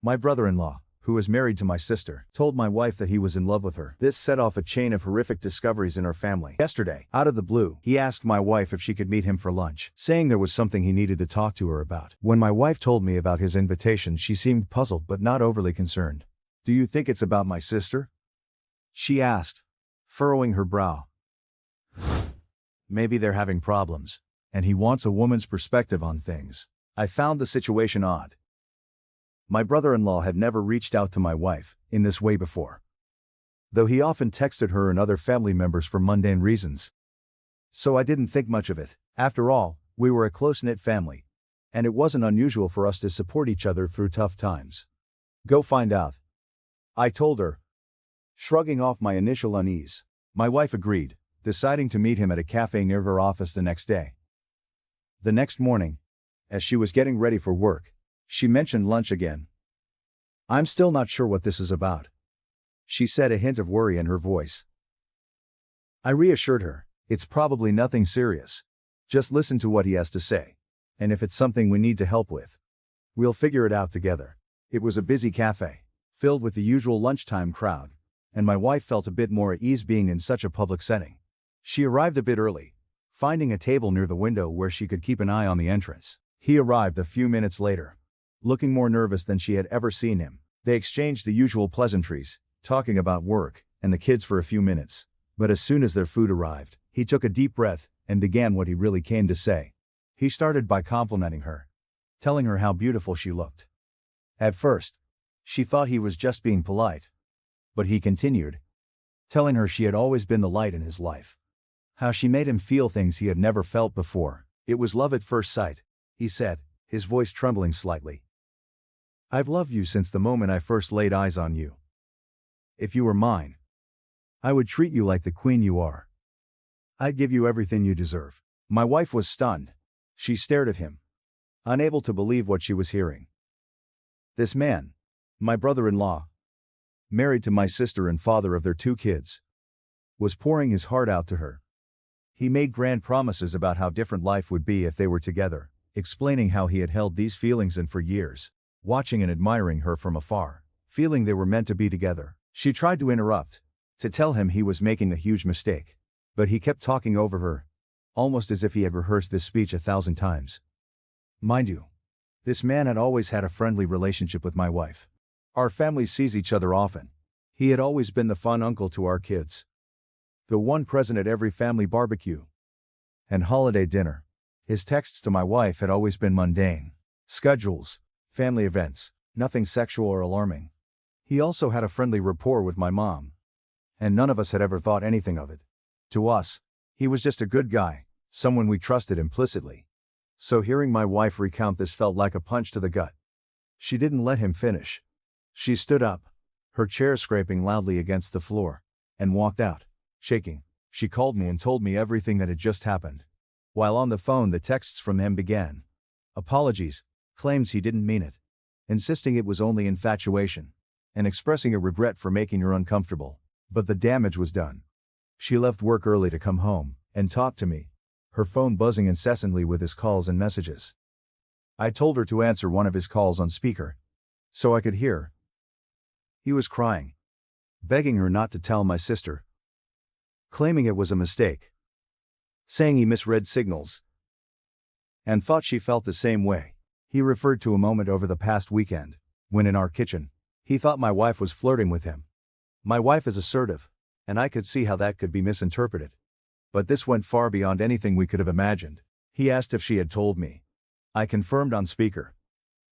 My brother-in-law, who is married to my sister, told my wife that he was in love with her. This set off a chain of horrific discoveries in our family. Yesterday, out of the blue, he asked my wife if she could meet him for lunch, saying there was something he needed to talk to her about. When my wife told me about his invitation, she seemed puzzled but not overly concerned. "Do you think it's about my sister?" she asked, furrowing her brow. "Maybe they're having problems, and he wants a woman's perspective on things." I found the situation odd. My brother-in-law had never reached out to my wife in this way before, though he often texted her and other family members for mundane reasons. So I didn't think much of it. After all, we were a close-knit family, and it wasn't unusual for us to support each other through tough times. "Go find out," I told her, shrugging off my initial unease. My wife agreed, deciding to meet him at a cafe near her office the next day. The next morning, as she was getting ready for work, she mentioned lunch again. "I'm still not sure what this is about," she said, a hint of worry in her voice. I reassured her, "It's probably nothing serious. Just listen to what he has to say. And if it's something we need to help with, we'll figure it out together." It was a busy cafe, filled with the usual lunchtime crowd, and my wife felt a bit more at ease being in such a public setting. She arrived a bit early, finding a table near the window where she could keep an eye on the entrance. He arrived a few minutes later, looking more nervous than she had ever seen him. They exchanged the usual pleasantries, talking about work and the kids for a few minutes. But as soon as their food arrived, he took a deep breath and began what he really came to say. He started by complimenting her, telling her how beautiful she looked. At first, she thought he was just being polite, but he continued, telling her she had always been the light in his life, how she made him feel things he had never felt before. "It was love at first sight," he said, his voice trembling slightly. "I've loved you since the moment I first laid eyes on you. If you were mine, I would treat you like the queen you are. I'd give you everything you deserve." My wife was stunned. She stared at him, unable to believe what she was hearing. This man, my brother-in-law, married to my sister and father of their 2 kids, was pouring his heart out to her. He made grand promises about how different life would be if they were together, explaining how he had held these feelings in for years, watching and admiring her from afar, feeling they were meant to be together. She tried to interrupt, to tell him he was making a huge mistake, but he kept talking over her, almost as if he had rehearsed this speech 1,000 times. Mind you, this man had always had a friendly relationship with my wife. Our family sees each other often. He had always been the fun uncle to our kids, the one present at every family barbecue and holiday dinner. His texts to my wife had always been mundane. Schedules, family events, nothing sexual or alarming. He also had a friendly rapport with my mom, and none of us had ever thought anything of it. To us, he was just a good guy, someone we trusted implicitly. So hearing my wife recount this felt like a punch to the gut. She didn't let him finish. She stood up, her chair scraping loudly against the floor, and walked out, shaking. She called me and told me everything that had just happened. While on the phone, the texts from him began. Apologies, claims he didn't mean it, insisting it was only infatuation, and expressing a regret for making her uncomfortable. But the damage was done. She left work early to come home and talk to me, her phone buzzing incessantly with his calls and messages. I told her to answer one of his calls on speaker, so I could hear. He was crying, begging her not to tell my sister, claiming it was a mistake, saying he misread signals, and thought she felt the same way. He referred to a moment over the past weekend, when in our kitchen, he thought my wife was flirting with him. My wife is assertive, and I could see how that could be misinterpreted. But this went far beyond anything we could have imagined. He asked if she had told me. I confirmed on speaker.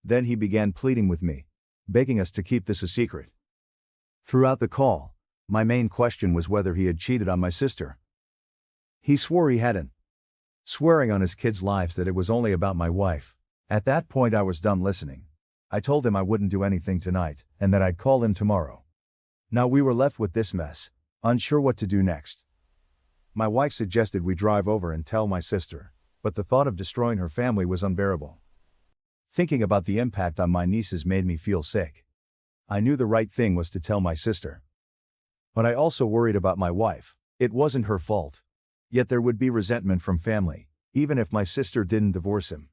Then he began pleading with me, begging us to keep this a secret. Throughout the call, my main question was whether he had cheated on my sister. He swore he hadn't, swearing on his kids' lives that it was only about my wife. At that point I was done listening. I told him I wouldn't do anything tonight, and that I'd call him tomorrow. Now we were left with this mess, unsure what to do next. My wife suggested we drive over and tell my sister, but the thought of destroying her family was unbearable. Thinking about the impact on my nieces made me feel sick. I knew the right thing was to tell my sister. But I also worried about my wife. It wasn't her fault. Yet there would be resentment from family, even if my sister didn't divorce him.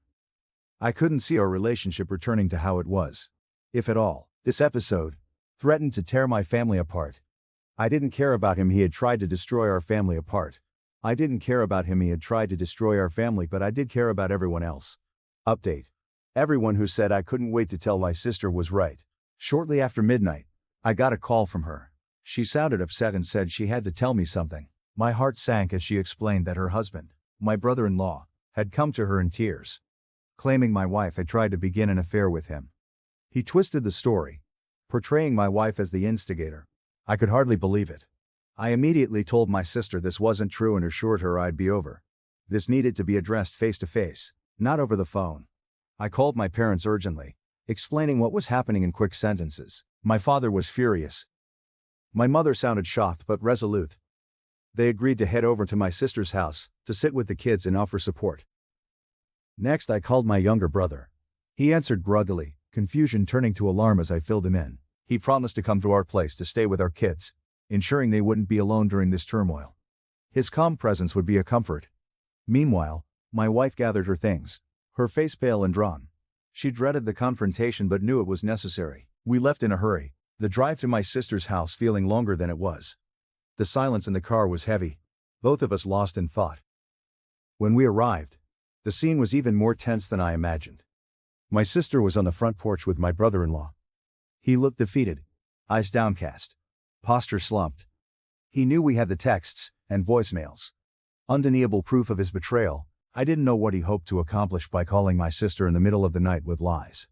I couldn't see our relationship returning to how it was, if at all. This episode threatened to tear my family apart. I didn't care about him, he had tried to destroy our family apart. I didn't care about him, he had tried to destroy our family, but I did care about everyone else. Update. Everyone who said I couldn't wait to tell my sister was right. Shortly after midnight, I got a call from her. She sounded upset and said she had to tell me something. My heart sank as she explained that her husband, my brother-in-law, had come to her in tears, claiming my wife had tried to begin an affair with him. He twisted the story, portraying my wife as the instigator. I could hardly believe it. I immediately told my sister this wasn't true and assured her I'd be over. This needed to be addressed face to face, not over the phone. I called my parents urgently, explaining what was happening in quick sentences. My father was furious. My mother sounded shocked but resolute. They agreed to head over to my sister's house, to sit with the kids and offer support. Next I called my younger brother. He answered groggily, confusion turning to alarm as I filled him in. He promised to come to our place to stay with our kids, ensuring they wouldn't be alone during this turmoil. His calm presence would be a comfort. Meanwhile, my wife gathered her things, her face pale and drawn. She dreaded the confrontation but knew it was necessary. We left in a hurry, the drive to my sister's house feeling longer than it was. The silence in the car was heavy, both of us lost in thought. When we arrived, the scene was even more tense than I imagined. My sister was on the front porch with my brother-in-law. He looked defeated, eyes downcast, posture slumped. He knew we had the texts and voicemails. Undeniable proof of his betrayal. I didn't know what he hoped to accomplish by calling my sister in the middle of the night with lies.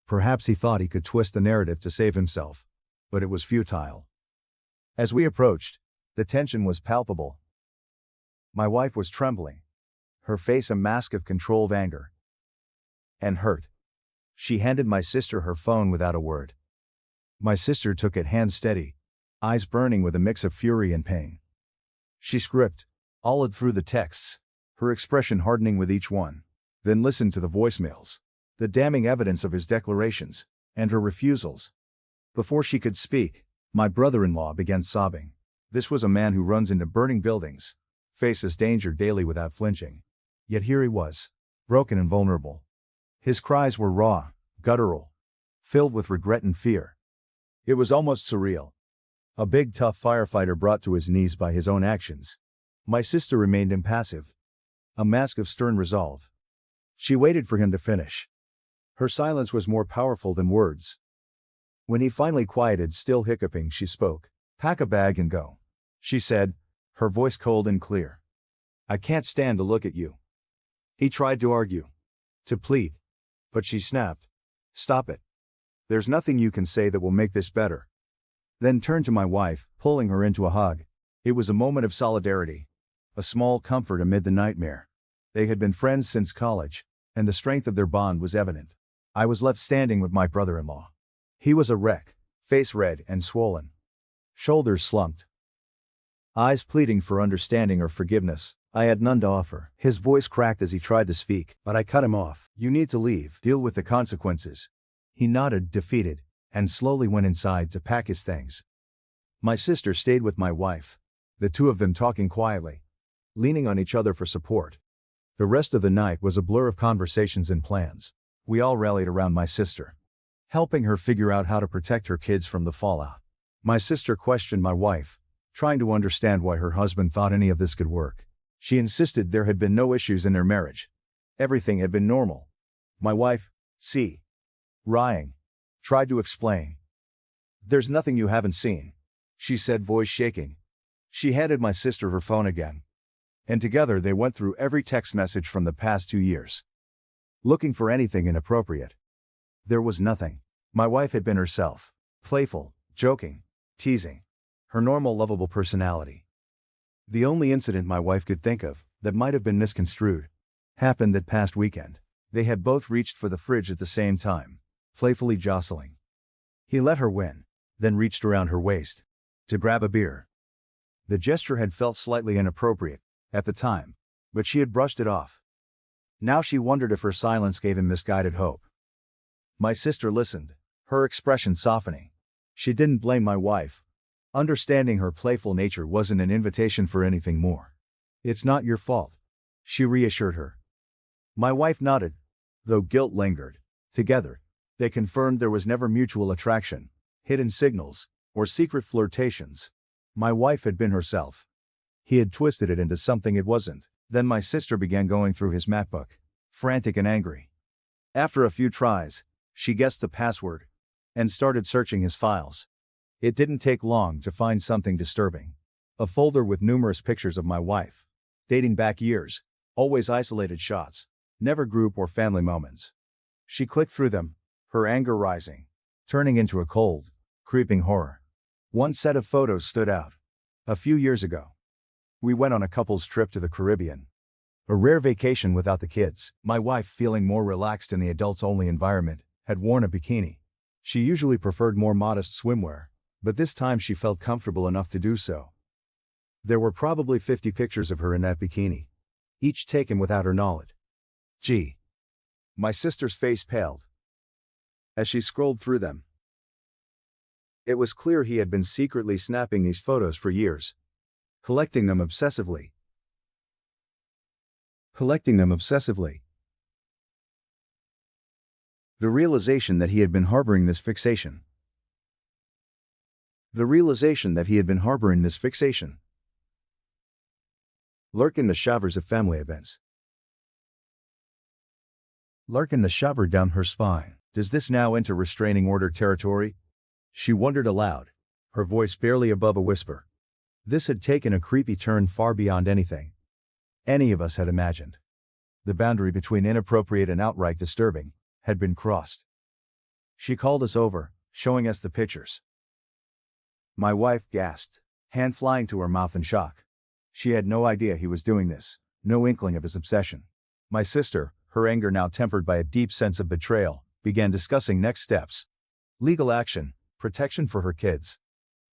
Perhaps he thought he could twist the narrative to save himself, but it was futile. As we approached, the tension was palpable. My wife was trembling, her face a mask of controlled anger and hurt. She handed my sister her phone without a word. My sister took it hand steady, eyes burning with a mix of fury and pain. She scribbled all through the texts, her expression hardening with each one, then listened to the voicemails, the damning evidence of his declarations, and her refusals. Before she could speak, my brother-in-law began sobbing. This was a man who runs into burning buildings, faces danger daily without flinching. Yet here he was, broken and vulnerable. His cries were raw, guttural, filled with regret and fear. It was almost surreal. A big tough firefighter brought to his knees by his own actions. My sister remained impassive, a mask of stern resolve. She waited for him to finish. Her silence was more powerful than words. When he finally quieted, still hiccuping, she spoke. "Pack a bag and go," she said, her voice cold and clear. "I can't stand to look at you." He tried to argue, to plead, but she snapped. "Stop it. There's nothing you can say that will make this better." Then turned to my wife, pulling her into a hug. It was a moment of solidarity, a small comfort amid the nightmare. They had been friends since college, and the strength of their bond was evident. I was left standing with my brother-in-law. He was a wreck, face red and swollen, shoulders slumped, eyes pleading for understanding or forgiveness. I had none to offer. His voice cracked as he tried to speak, but I cut him off. "You need to leave. Deal with the consequences." He nodded, defeated, and slowly went inside to pack his things. My sister stayed with my wife, the two of them talking quietly, leaning on each other for support. The rest of the night was a blur of conversations and plans. We all rallied around my sister, helping her figure out how to protect her kids from the fallout. My sister questioned my wife, trying to understand why her husband thought any of this could work. She insisted there had been no issues in their marriage. Everything had been normal. My wife, Ryan, tried to explain. "There's nothing you haven't seen," she said, voice shaking. She handed my sister her phone again, and together they went through every text message from the past 2 years, looking for anything inappropriate. There was nothing. My wife had been herself, playful, joking, teasing, her normal lovable personality. The only incident my wife could think of that might have been misconstrued happened that past weekend. They had both reached for the fridge at the same time, playfully jostling. He let her win, then reached around her waist to grab a beer. The gesture had felt slightly inappropriate at the time, but she had brushed it off. Now she wondered if her silence gave him misguided hope. My sister listened, her expression softening. She didn't blame my wife. Understanding her playful nature wasn't an invitation for anything more. "It's not your fault," she reassured her. My wife nodded, though guilt lingered. Together, They confirmed there was never mutual attraction, hidden signals, or secret flirtations. My wife had been herself. He had twisted it into something it wasn't. Then my sister began going through his MacBook, frantic and angry. After a few tries, she guessed the password and started searching his files. It didn't take long to find something disturbing. A folder with numerous pictures of my wife, dating back years, always isolated shots, never group or family moments. She clicked through them, her anger rising, turning into a cold, creeping horror. One set of photos stood out. A few years ago, we went on a couple's trip to the Caribbean. A rare vacation without the kids. My wife, feeling more relaxed in the adults-only environment, had worn a bikini. She usually preferred more modest swimwear, but this time she felt comfortable enough to do so. There were probably 50 pictures of her in that bikini, each taken without her knowledge. Gee. My sister's face paled as she scrolled through them. It was clear he had been secretly snapping these photos for years, collecting them obsessively. The realization that he had been harboring this fixation. Lurk in the shivers of family events. Lurk in the shiver down her spine. Does this now enter restraining order territory? She wondered aloud, her voice barely above a whisper. This had taken a creepy turn far beyond anything any of us had imagined. The boundary between inappropriate and outright disturbing had been crossed. She called us over, showing us the pictures. My wife gasped, hand flying to her mouth in shock. She had no idea he was doing this, no inkling of his obsession. My sister, her anger now tempered by a deep sense of betrayal, began discussing next steps. Legal action, protection for her kids,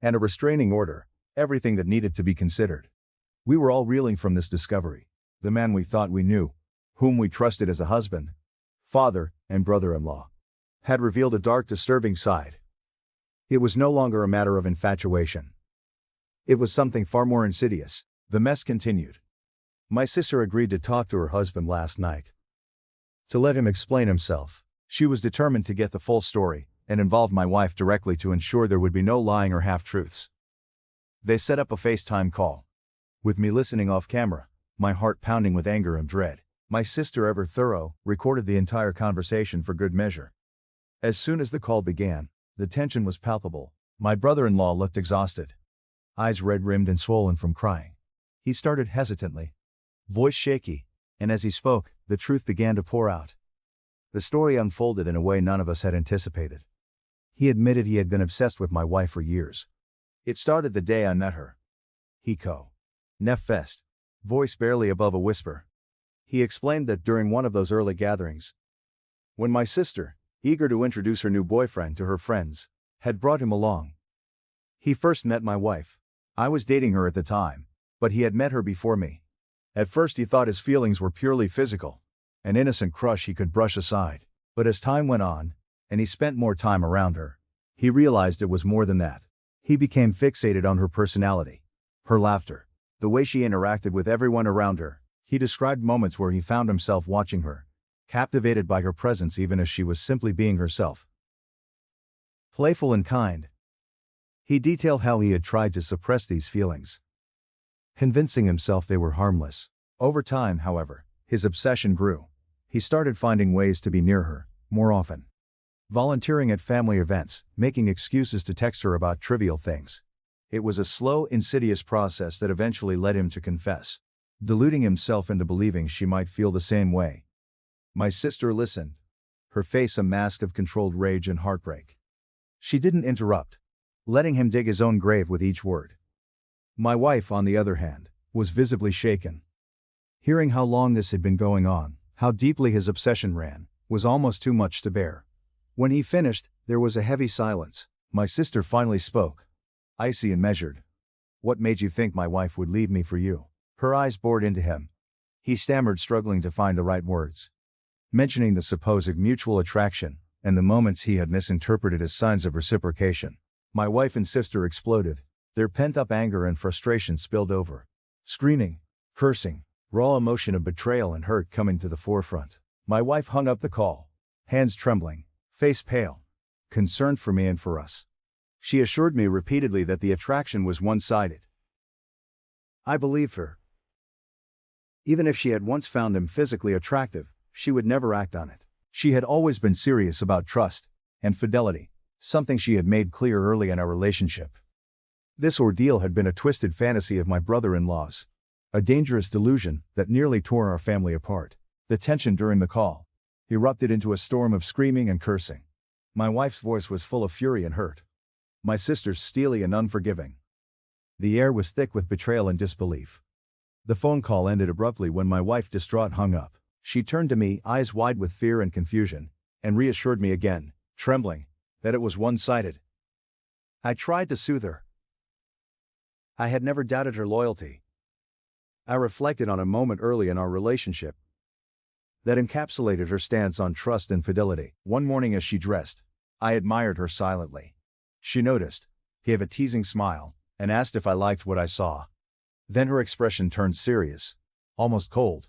and a restraining order, everything that needed to be considered. We were all reeling from this discovery. The man we thought we knew, whom we trusted as a husband, father, and brother-in-law, had revealed a dark, disturbing side. It was no longer a matter of infatuation. It was something far more insidious. The mess continued. My sister agreed to talk to her husband last night, to let him explain himself. She was determined to get the full story and involve my wife directly to ensure there would be no lying or half-truths. They set up a FaceTime call, with me listening off camera, my heart pounding with anger and dread. My sister, ever thorough, recorded the entire conversation for good measure. As soon as the call began, the tension was palpable. My brother-in-law looked exhausted, eyes red-rimmed and swollen from crying. He started hesitantly, voice shaky, and as he spoke, the truth began to pour out. The story unfolded in a way none of us had anticipated. He admitted he had been obsessed with my wife for years. It started the day I met her. Nefest, voice barely above a whisper. He explained that during one of those early gatherings, when my sister, eager to introduce her new boyfriend to her friends, had brought him along, he first met my wife. I was dating her at the time, but he had met her before me. At first he thought his feelings were purely physical, an innocent crush he could brush aside. But as time went on, and he spent more time around her, he realized it was more than that. He became fixated on her personality, her laughter, the way she interacted with everyone around her. He described moments where he found himself watching her, captivated by her presence even as she was simply being herself. Playful and kind. He detailed how he had tried to suppress these feelings, convincing himself they were harmless. Over time, however, his obsession grew. He started finding ways to be near her, more often. Volunteering at family events, making excuses to text her about trivial things. It was a slow, insidious process that eventually led him to confess, deluding himself into believing she might feel the same way. My sister listened, her face a mask of controlled rage and heartbreak. She didn't interrupt, letting him dig his own grave with each word. My wife, on the other hand, was visibly shaken. Hearing how long this had been going on, how deeply his obsession ran, was almost too much to bear. When he finished, there was a heavy silence. My sister finally spoke, icy and measured. What made you think my wife would leave me for you? Her eyes bored into him. He stammered, struggling to find the right words. Mentioning the supposed mutual attraction, and the moments he had misinterpreted as signs of reciprocation. My wife and sister exploded. Their pent-up anger and frustration spilled over. Screaming, cursing, raw emotion of betrayal and hurt coming to the forefront. My wife hung up the call, hands trembling, face pale, concerned for me and for us. She assured me repeatedly that the attraction was one-sided. I believed her. Even if she had once found him physically attractive, she would never act on it. She had always been serious about trust and fidelity, something she had made clear early in our relationship. This ordeal had been a twisted fantasy of my brother-in-law's, a dangerous delusion that nearly tore our family apart. The tension during the call erupted into a storm of screaming and cursing. My wife's voice was full of fury and hurt. My sister's steely and unforgiving. The air was thick with betrayal and disbelief. The phone call ended abruptly when my wife, distraught, hung up. She turned to me, eyes wide with fear and confusion, and reassured me again, trembling, that it was one-sided. I tried to soothe her. I had never doubted her loyalty. I reflected on a moment early in our relationship that encapsulated her stance on trust and fidelity. One morning as she dressed, I admired her silently. She noticed, gave a teasing smile, and asked if I liked what I saw. Then her expression turned serious, almost cold.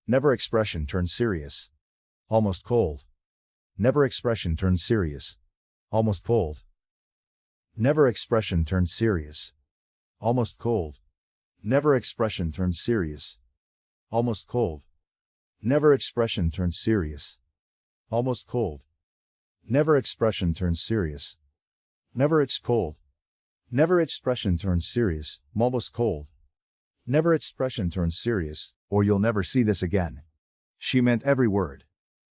Never expression turned serious, almost cold. Never expression turned serious, almost cold. Never expression turned serious, almost cold. Never expression turned serious, almost cold. Never expression turned serious, almost cold. Never expression turned serious. Never it's cold. Never expression turned serious, almost cold. Never expression turned serious, or you'll never see this again. She meant every word.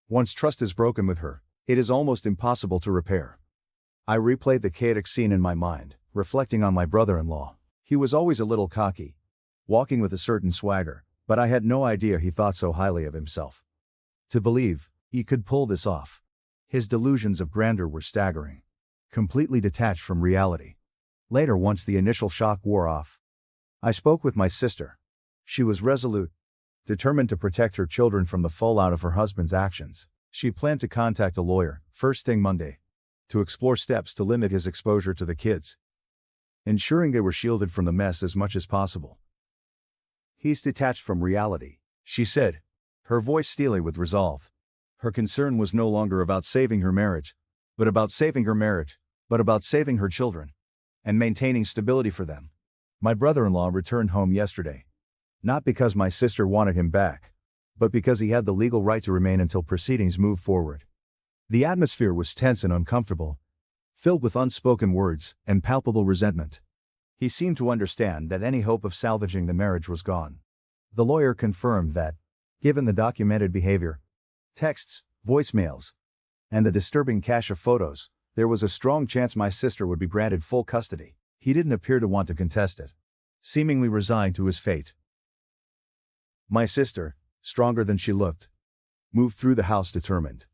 Once trust is broken with her, it is almost impossible to repair. I replayed the chaotic scene in my mind, reflecting on my brother-in-law. He was always a little cocky, walking with a certain swagger, but I had no idea he thought so highly of himself. To believe he could pull this off. His delusions of grandeur were staggering, completely detached from reality. Later, once the initial shock wore off, I spoke with my sister. She was resolute, determined to protect her children from the fallout of her husband's actions. She planned to contact a lawyer, first thing Monday, to explore steps to limit his exposure to the kids, ensuring they were shielded from the mess as much as possible. He's detached from reality, she said, her voice steely with resolve. Her concern was no longer about saving her marriage, but about saving her children, and maintaining stability for them. My brother-in-law returned home yesterday. Not because my sister wanted him back, but because he had the legal right to remain until proceedings moved forward. The atmosphere was tense and uncomfortable, filled with unspoken words and palpable resentment. He seemed to understand that any hope of salvaging the marriage was gone. The lawyer confirmed that, given the documented behavior, texts, voicemails, and the disturbing cache of photos, there was a strong chance my sister would be granted full custody. He didn't appear to want to contest it, seemingly resigned to his fate. My sister, stronger than she looked, moved through the house determined.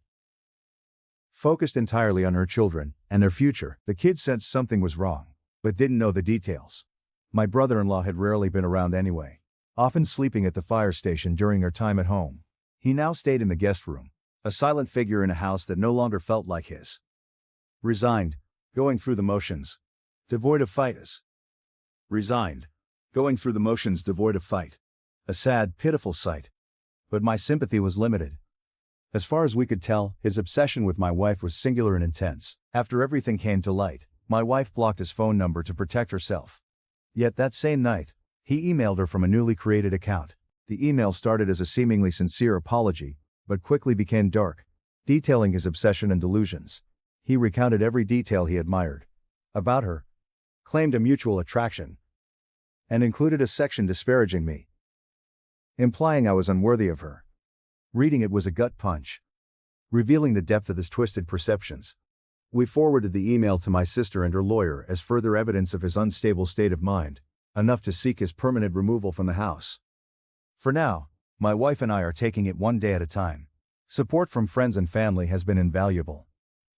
Focused entirely on her children and their future. The kids sensed something was wrong, but didn't know the details. My brother-in-law had rarely been around anyway, often sleeping at the fire station during her time at home. He now stayed in the guest room, a silent figure in a house that no longer felt like his. Resigned, going through the motions, devoid of fight. Resigned, going through the motions devoid of fight. A sad, pitiful sight. But my sympathy was limited. As far as we could tell, his obsession with my wife was singular and intense. After everything came to light, my wife blocked his phone number to protect herself. Yet that same night, he emailed her from a newly created account. The email started as a seemingly sincere apology, but quickly became dark, detailing his obsession and delusions. He recounted every detail he admired about her, claimed a mutual attraction, and included a section disparaging me, implying I was unworthy of her. Reading it was a gut punch, revealing the depth of his twisted perceptions. We forwarded the email to my sister and her lawyer as further evidence of his unstable state of mind, enough to seek his permanent removal from the house. For now, my wife and I are taking it one day at a time. Support from friends and family has been invaluable.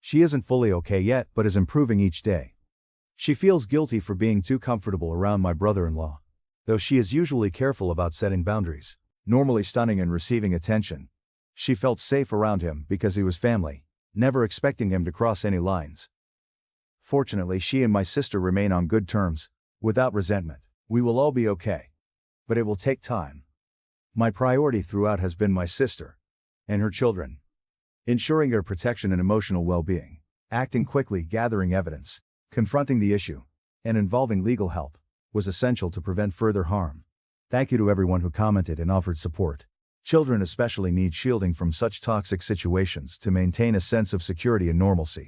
She isn't fully okay yet, but is improving each day. She feels guilty for being too comfortable around my brother-in-law, though she is usually careful about setting boundaries. Normally stunning and receiving attention, she felt safe around him because he was family, never expecting him to cross any lines. Fortunately, she and my sister remain on good terms, without resentment. We will all be okay. But it will take time. My priority throughout has been my sister and her children. ensuring their protection and emotional well-being, acting quickly, gathering evidence, confronting the issue, and involving legal help was essential to prevent further harm. Thank you to everyone who commented and offered support. Children especially need shielding from such toxic situations to maintain a sense of security and normalcy.